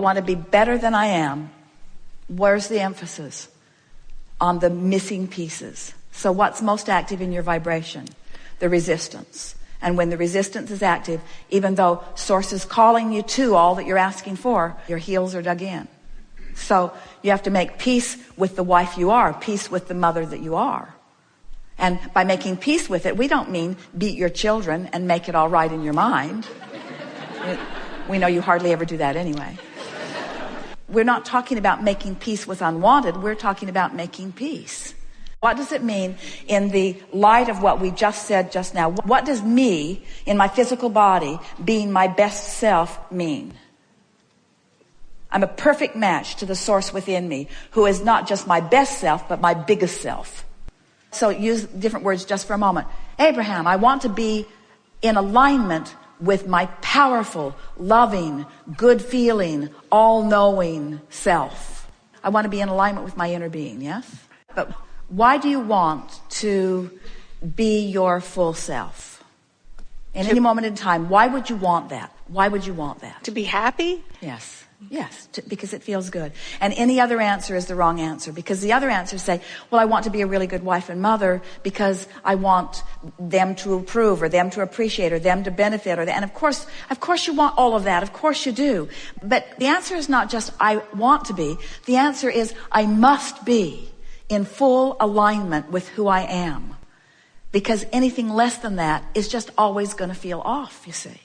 I want to be better than I am. Where's the emphasis? On the missing pieces. So what's most active in your vibration? The resistance. And when the resistance is active, even though Source is calling you to all that you're asking for, your heels are dug in. So you have to make peace with the wife you are, peace with the mother that you are. And by making peace with it, we don't mean beat your children and make it all right in your mind. We know you hardly ever do that anyway. We're not talking about making peace with unwanted. We're talking about making peace. What does it mean in the light of what we just said just now? What does me, in my physical body, being my best self mean? I'm a perfect match to the Source within me, who is not just my best self, but my biggest self. So use different words just for a moment. Abraham, I want to be in alignment with my powerful, loving, good-feeling, all-knowing self. I want to be in alignment with my inner being, yes? But why do you want to be your full self? In any moment in time, why would you want that? Why would you want that? To be happy? Yes. Yes, because it feels good. And any other answer is the wrong answer, because the other answers say, well, I want to be a really good wife and mother because I want them to approve or them to appreciate or them to benefit and of course you want all of that. Of course you do. But the answer is not just I want to be. The answer is I must be in full alignment with who I am, because anything less than that is just always going to feel off, you see.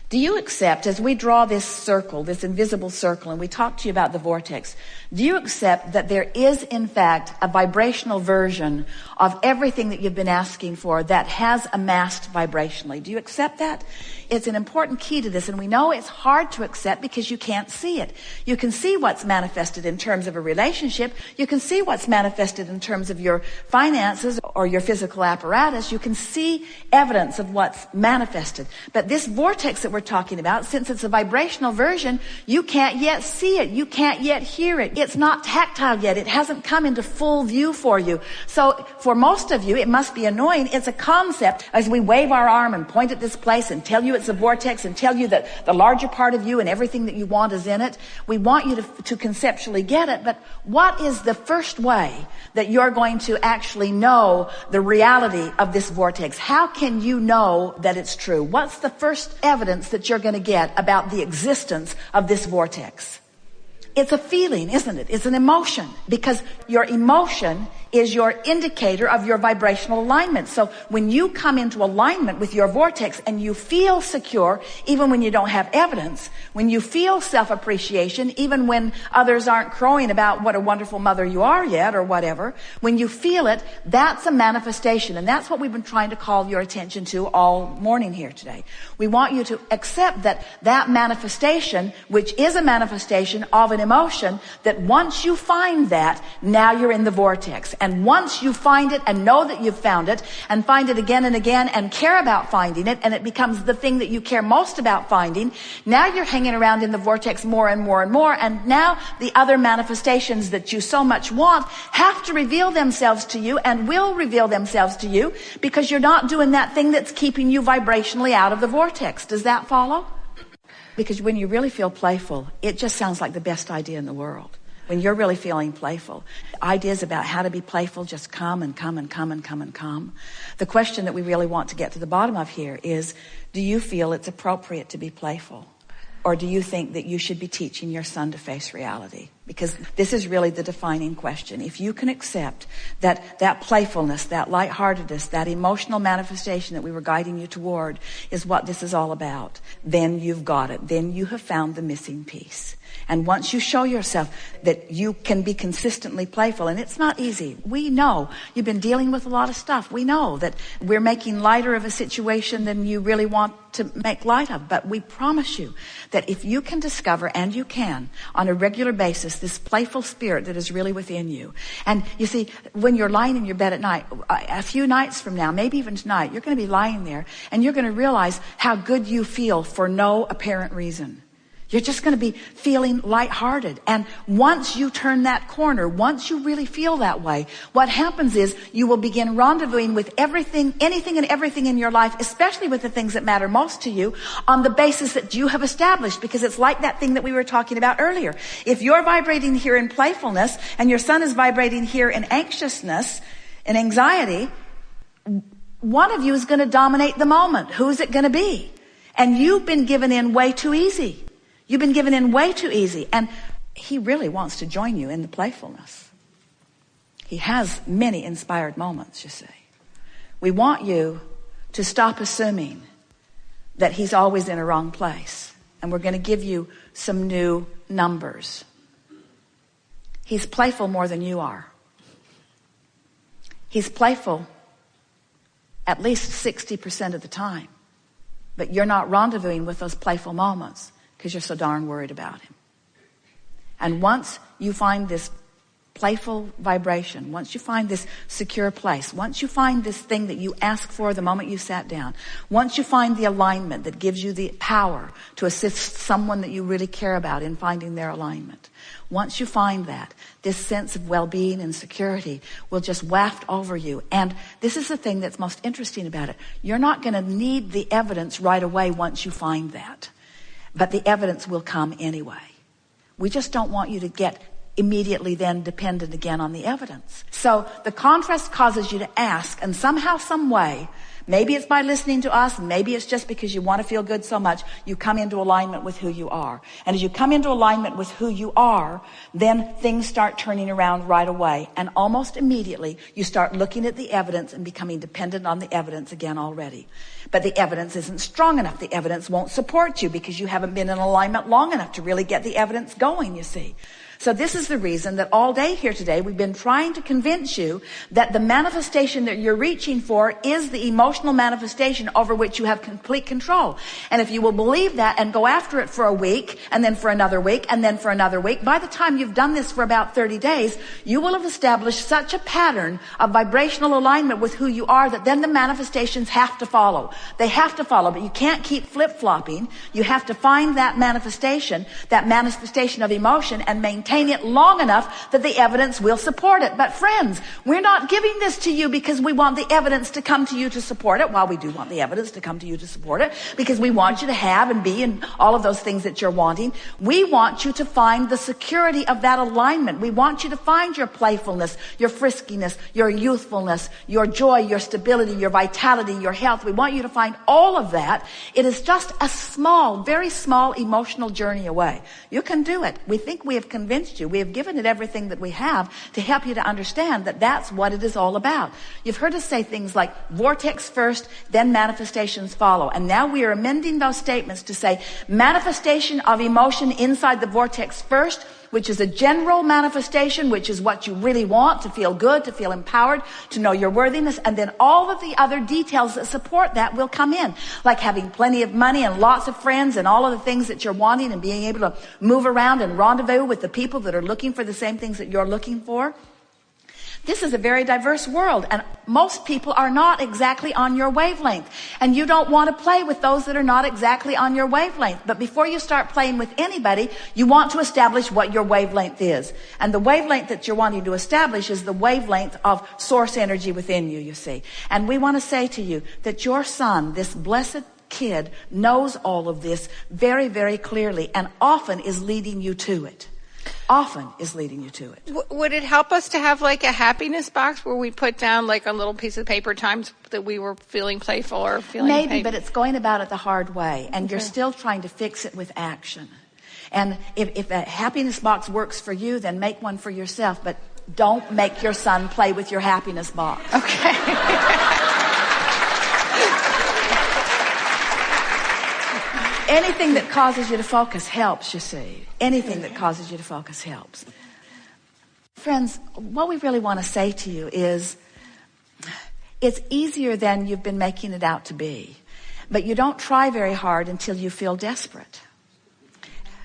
Do you accept, as we draw this circle, this invisible circle, and we talk to you about the vortex, do you accept that there is, in fact, a vibrational version of everything that you've been asking for that has amassed vibrationally? Do you accept that? It's an important key to this, and we know it's hard to accept because you can't see it. You can see what's manifested in terms of a relationship. You can see what's manifested in terms of your finances or your physical apparatus. You can see evidence of what's manifested. But this vortex that we're talking about, since it's a vibrational version, you can't yet see it. You can't yet hear it. It's not tactile yet. It hasn't come into full view for you. So for most of you, it must be annoying. It's a concept as we wave our arm and point at this place and tell you it's a vortex and tell you that the larger part of you and everything that you want is in it. We want you to conceptually get it, but what is the first way that you're going to actually know the reality of this vortex? How can you know that it's true? What's the first evidence that you're going to get about the existence of this vortex? It's a feeling, isn't it? It's an emotion, because your emotion is your indicator of your vibrational alignment. So when you come into alignment with your vortex and you feel secure, even when you don't have evidence, when you feel self-appreciation, even when others aren't crowing about what a wonderful mother you are yet or whatever, when you feel it, that's a manifestation. And that's what we've been trying to call your attention to all morning here today. We want you to accept that that manifestation, which is a manifestation of an emotion, that once you find that, now you're in the vortex. And once you find it and know that you've found it and find it again and again and care about finding it, and it becomes the thing that you care most about finding, now you're hanging around in the vortex more and more and more. And now the other manifestations that you so much want have to reveal themselves to you and will reveal themselves to you, because you're not doing that thing that's keeping you vibrationally out of the vortex. Does that follow? Because when you really feel playful, it just sounds like the best idea in the world. When you're really feeling playful, ideas about how to be playful just come and come and come and come and come. The question that we really want to get to the bottom of here is, do you feel it's appropriate to be playful? Or do you think that you should be teaching your son to face reality? Because this is really the defining question. If you can accept that playfulness, that lightheartedness, that emotional manifestation that we were guiding you toward is what this is all about, then you've got it. Then you have found the missing piece. And once you show yourself that you can be consistently playful, and it's not easy. We know you've been dealing with a lot of stuff. We know that we're making lighter of a situation than you really want to make light of. But we promise you that if you can discover, and you can, on a regular basis, this playful spirit that is really within you. And you see, when you're lying in your bed at night, a few nights from now, maybe even tonight, you're going to be lying there and you're going to realize how good you feel for no apparent reason. You're just going to be feeling lighthearted. And once you turn that corner, once you really feel that way, what happens is you will begin rendezvousing with everything, anything and everything in your life, especially with the things that matter most to you, on the basis that you have established, because it's like that thing that we were talking about earlier. If you're vibrating here in playfulness and your son is vibrating here in anxiousness and anxiety, one of you is going to dominate the moment. Who is it going to be? And you've been given in way too easy. You've been given in way too easy. And he really wants to join you in the playfulness. He has many inspired moments, you see. We want you to stop assuming that he's always in a wrong place. And we're going to give you some new numbers. He's playful more than you are. He's playful at least 60% of the time. But you're not rendezvousing with those playful moments because you're so darn worried about him. And once you find this playful vibration, once you find this secure place, once you find this thing that you asked for the moment you sat down, once you find the alignment that gives you the power to assist someone that you really care about in finding their alignment, once you find that, this sense of well-being and security will just waft over you. And this is the thing that's most interesting about it. You're not going to need the evidence right away once you find that. But the evidence will come anyway. We just don't want you to get immediately then dependent again on the evidence. So the contrast causes you to ask, and somehow, some way, maybe it's by listening to us, maybe it's just because you want to feel good so much, you come into alignment with who you are. And as you come into alignment with who you are, then things start turning around right away. And almost immediately, you start looking at the evidence and becoming dependent on the evidence again already. But the evidence isn't strong enough. The evidence won't support you because you haven't been in alignment long enough to really get the evidence going, you see. So this is the reason that all day here today we've been trying to convince you that the manifestation that you're reaching for is the emotional manifestation over which you have complete control. And if you will believe that and go after it for a week, and then for another week, and then for another week, by the time you've done this for about 30 days, you will have established such a pattern of vibrational alignment with who you are that then the manifestations have to follow. They have to follow, but you can't keep flip-flopping. You have to find that manifestation of emotion, and maintain it long enough that the evidence will support it. But friends, we're not giving this to you because we want the evidence to come to you to support it. While we do want the evidence to come to you to support it, because we want you to have and be and all of those things that you're wanting. We want you to find the security of that alignment. We want you to find your playfulness, your friskiness, your youthfulness, your joy, your stability, your vitality, your health. We want you to find all of that. It is just a small, very small emotional journey away. You can do it. We think we have convinced you. We have given it everything that we have to help you to understand that that's what it is all about. You've heard us say things like vortex first, then manifestations follow. And now we are amending those statements to say manifestation of emotion inside the vortex first, which is a general manifestation, which is what you really want, to feel good, to feel empowered, to know your worthiness. And then all of the other details that support that will come in, like having plenty of money and lots of friends and all of the things that you're wanting, and being able to move around and rendezvous with the people that are looking for the same things that you're looking for. This is a very diverse world, and most people are not exactly on your wavelength. And you don't want to play with those that are not exactly on your wavelength. But before you start playing with anybody, you want to establish what your wavelength is. And the wavelength that you're wanting to establish is the wavelength of source energy within you, you see. And we want to say to you that your son, this blessed kid, knows all of this very, very clearly, and often is leading you to it. Often is leading you to it. Would it help us to have like a happiness box where we put down like a little piece of paper times that we were feeling playful or feeling maybe, but it's going about it the hard way, and you're still trying to fix it with action. And if a happiness box works for you, then make one for yourself, but don't make your son play with your happiness box. Okay. Anything that causes you to focus helps, you see. Anything that causes you to focus helps. Friends, what we really want to say to you is it's easier than you've been making it out to be. But you don't try very hard until you feel desperate.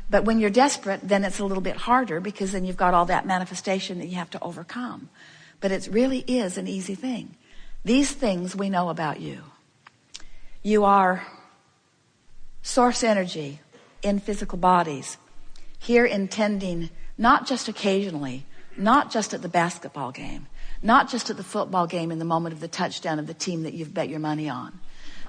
But when you're desperate, then it's a little bit harder, because then you've got all that manifestation that you have to overcome. But it really is an easy thing. These things we know about you. You are source energy in physical bodies, here intending not just occasionally, not just at the basketball game, not just at the football game in the moment of the touchdown of the team that you've bet your money on,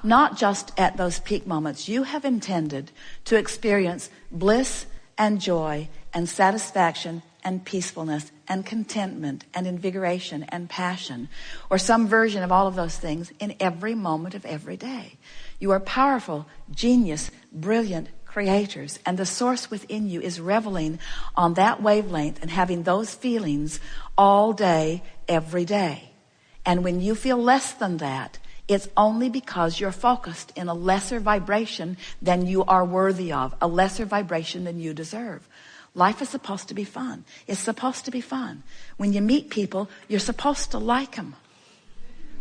not just at those peak moments. You have intended to experience bliss and joy and satisfaction and peacefulness and contentment and invigoration and passion, or some version of all of those things in every moment of every day. You are powerful, genius, brilliant creators, and the source within you is reveling on that wavelength and having those feelings all day, every day. And when you feel less than that, it's only because you're focused in a lesser vibration than you are worthy of, a lesser vibration than you deserve. Life is supposed to be fun. It's supposed to be fun. When you meet people, you're supposed to like them.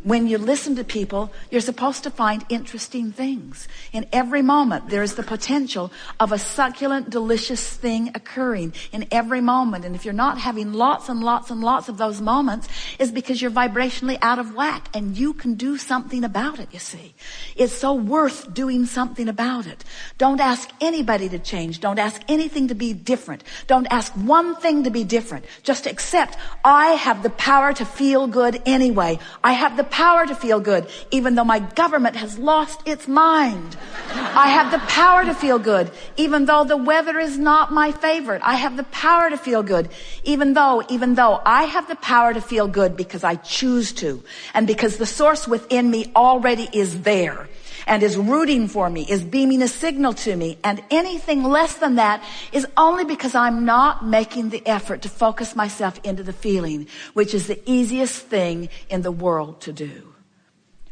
When you listen to people, you're supposed to find interesting things. In every moment, there is the potential of a succulent, delicious thing occurring in every moment. And if you're not having lots and lots and lots of those moments, it's because you're vibrationally out of whack, and you can do something about it, you see. It's so worth doing something about it. Don't ask anybody to change. Don't ask anything to be different. Don't ask one thing to be different. Just accept, I have the power to feel good anyway. I have the power to feel good, even though my government has lost its mind. I have the power to feel good, even though the weather is not my favorite. I have the power to feel good, even though I have the power to feel good because I choose to, and because the source within me already is there and is rooting for me, is beaming a signal to me. And anything less than that is only because I'm not making the effort to focus myself into the feeling, which is the easiest thing in the world to do.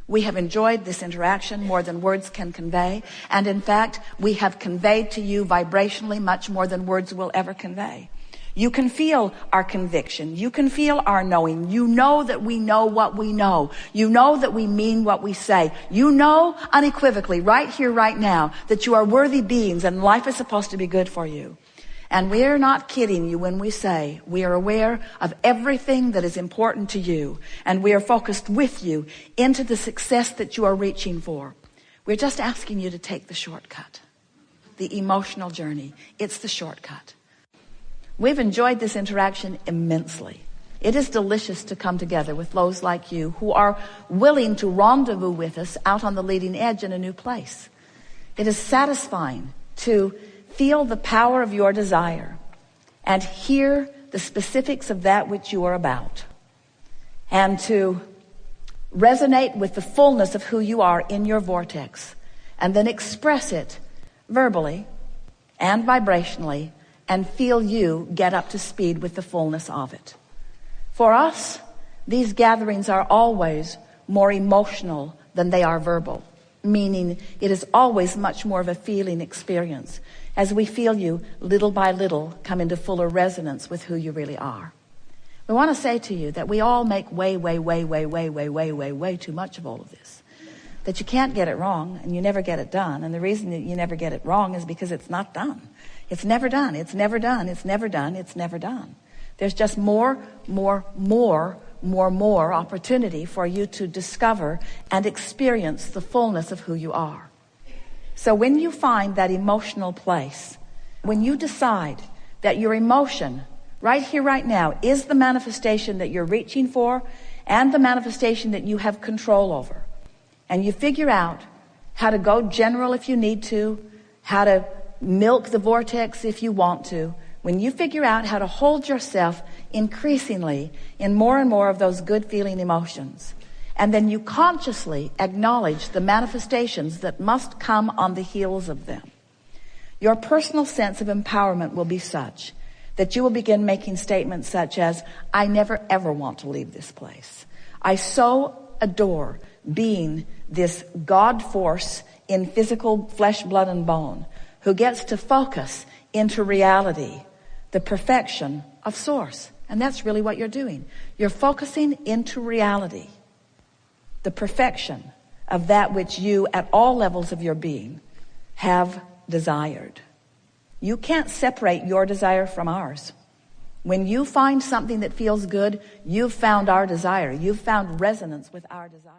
We have enjoyed this interaction more than words can convey. And in fact, we have conveyed to you vibrationally much more than words will ever convey. You can feel our conviction. You can feel our knowing. You know that we know what we know. You know that we mean what we say. You know unequivocally, right here, right now, that you are worthy beings and life is supposed to be good for you. And we are not kidding you when we say we are aware of everything that is important to you, and we are focused with you into the success that you are reaching for. We're just asking you to take the shortcut, the emotional journey. It's the shortcut. We've enjoyed this interaction immensely. It is delicious to come together with those like you who are willing to rendezvous with us out on the leading edge in a new place. It is satisfying to feel the power of your desire and hear the specifics of that which you are about, and to resonate with the fullness of who you are in your vortex, and then express it verbally and vibrationally, and feel you get up to speed with the fullness of it. For us, these gatherings are always more emotional than they are verbal, meaning it is always much more of a feeling experience as we feel you little by little come into fuller resonance with who you really are. We want to say to you that we all make way too much of all of this. That you can't get it wrong and you never get it done. And the reason that you never get it wrong is because it's not done. It's never done. It's never done. It's never done. It's never done. There's just more opportunity for you to discover and experience the fullness of who you are. So when you find that emotional place, when you decide that your emotion right here, right now, is the manifestation that you're reaching for and the manifestation that you have control over, and you figure out how to go general if you need to, how to milk the vortex if you want to, when you figure out how to hold yourself increasingly in more and more of those good feeling emotions, and then you consciously acknowledge the manifestations that must come on the heels of them, your personal sense of empowerment will be such that you will begin making statements such as, I never ever want to leave this place. I so adore being this God force in physical flesh, blood, and bone who gets to focus into reality, the perfection of source. And that's really what you're doing. You're focusing into reality, the perfection of that which you, at all levels of your being, have desired. You can't separate your desire from ours. When you find something that feels good, you've found our desire. You've found resonance with our desire.